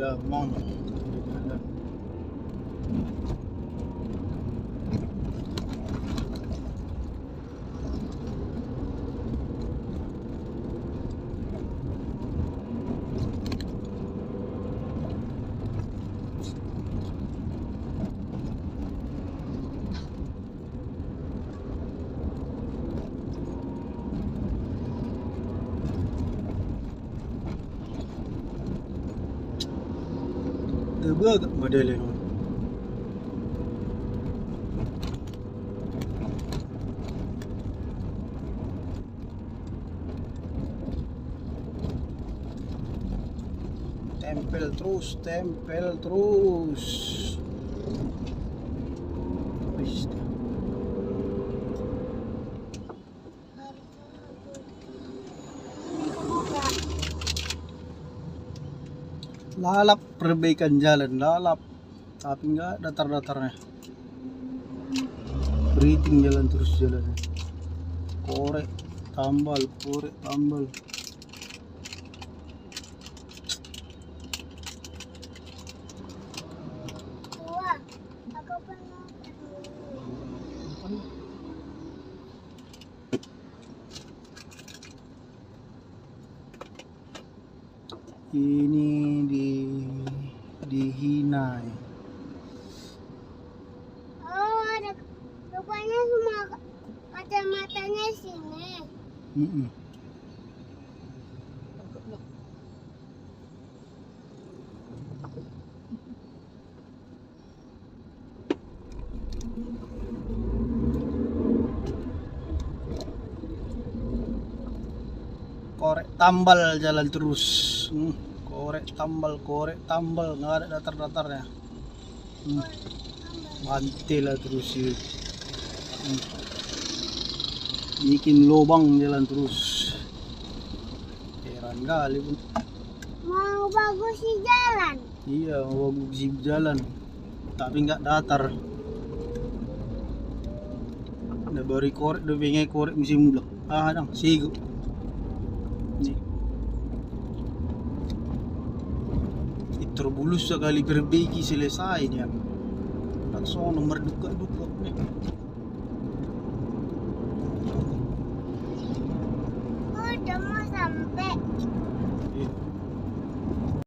ya mang. Agak modelnya. Tempel terus. Wis. Lalap perbaikan jalan, lalap, tapi nggak datar-datarnya. Beriting jalan terus jalannya. Korek tambal. Ini dihina. Oh, ada rupanya semua kacamatanya sini. Korek tambal jalan terus. Korek tambal, nggak ada datar-datarnya. Bantil lah terus ya. Bikin lubang jalan terus. Heran kali pun. Mau bagus sih jalan. Iya, mau bagus sih jalan, tapi nggak datar. Udah baru korek, udah pengen korek musim mulak. Dang, sigo. Nih. Terbulus sekali perbaiki selesai dia. Tak sono merduka-duka.